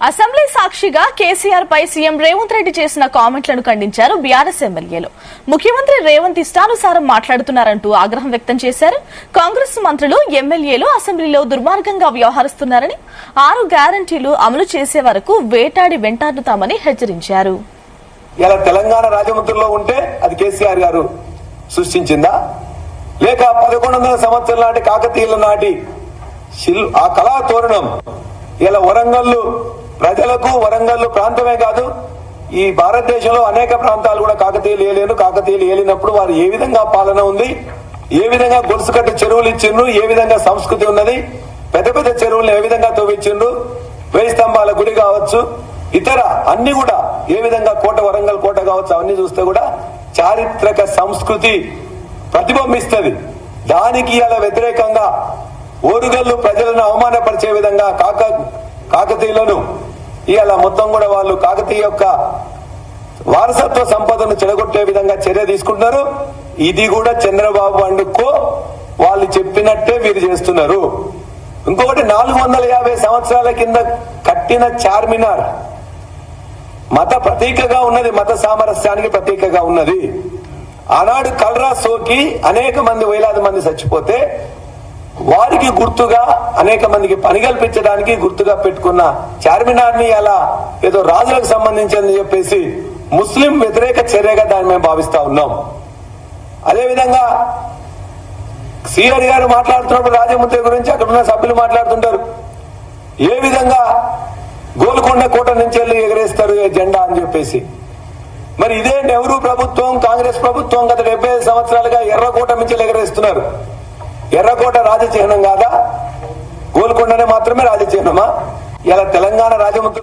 Assembly సాక్షిగా కేసీఆర్ పై CM Revanth Reddy చేసిన కామెంట్లను ఖండించారు బీఆర్ఎస్ ఎమ్మెల్యేలు. ముఖ్యమంత్రి రేవంత్ ఇష్టానుసారం మాట్లాడుతున్నారంటూ ఆగ్రహం వ్యక్తం చేశారు. కాంగ్రెస్ మంత్రులు, ఎమ్మెల్యేలు అసెంబ్లీలో దుర్మార్గంగా వ్యవహరిస్తున్నారని, 6 గ్యారంటీలు అమలు చేసే వరకు వేటాడి వెంటాడుతామని హెచ్చరించారు. ఇలా తెలంగాణ రాజమండ్రిలో ఉంటే అది కేసీఆర్ గారు సృష్టించిందా, లేక 1100 సంవత్సరాల నాటి కాకతీయుల నాటి ఆ కళా తోరణం ఇలా వరంగల్లు ప్రజలకు, వరంగల్లు ప్రాంతమే కాదు ఈ భారతదేశంలో అనేక ప్రాంతాలు కూడా కాకతీయులు ఏలేరు. కాకతీయులు ఏలినప్పుడు వారు ఏ విధంగా పాలన ఉంది, ఏ విధంగా గొలుసుకట్టు చెరువులు ఇచ్చిండ్రు, ఏ విధంగా సంస్కృతి ఉన్నది, పెద్ద పెద్ద చెరువులను ఏ విధంగా తవ్వించిండ్రు, 1000 స్తంభాల గుడి కావచ్చు, ఇతర అన్ని కూడా ఏ విధంగా కోట, వరంగల్ కోట కావచ్చు, అవన్నీ చూస్తే కూడా చారిత్రక సంస్కృతి ప్రతిబింబిస్తుంది. దానికి ఇలా వ్యతిరేకంగా ఓరుగల్లు ప్రజలను అవమానపరిచే విధంగా కాకతీయులను ఇవాళ మొత్తం కూడా వాళ్ళు కాకతీయ యొక్క వారసత్వ సంపదను చెడగొట్టే విధంగా చర్య తీసుకుంటున్నారు. ఇది కూడా చంద్రబాబు అండుకో వాళ్ళు చెప్పినట్టే వీరు చేస్తున్నారు. ఇంకొకటి 450 సంవత్సరాల కింద కట్టిన చార్మినార్ మత ప్రతీకగా ఉన్నది, మత సామరస్యానికి ప్రతీకగా ఉన్నది. ఆనాడు కలరా సోకి అనేక మంది, వేలాది మంది చచ్చిపోతే వారికి గుర్తుగా అనేక మందికి పని కల్పించడానికి గుర్తుగా పెట్టుకున్న చార్మినార్ ని అలా ఏదో రాజులకు సంబంధించిందని చెప్పేసి ముస్లిం వ్యతిరేక చర్యగా దాన్ని మేము భావిస్తా ఉన్నాం. అదేవిధంగా సిఆర్ గారు మాట్లాడుతున్నప్పుడు రాజముద్ర గురించి అక్కడ ఉన్న సభ్యులు మాట్లాడుతుంటారు. ఏ విధంగా గోల్కొండ కోట నుంచి వెళ్ళి ఎగరేస్తారు జెండా అని చెప్పేసి. మరి ఇదే నెహ్రూ ప్రభుత్వం, కాంగ్రెస్ ప్రభుత్వం గత 75 సంవత్సరాలుగా ఎర్రకోట నుంచి ఎగరేస్తున్నారు. ఎర్రకోట రాజచిహ్నం కాదా? గోల్కొండనే మాత్రమే రాజచిహ్నమా? ఇలా తెలంగాణ రాజముద్ర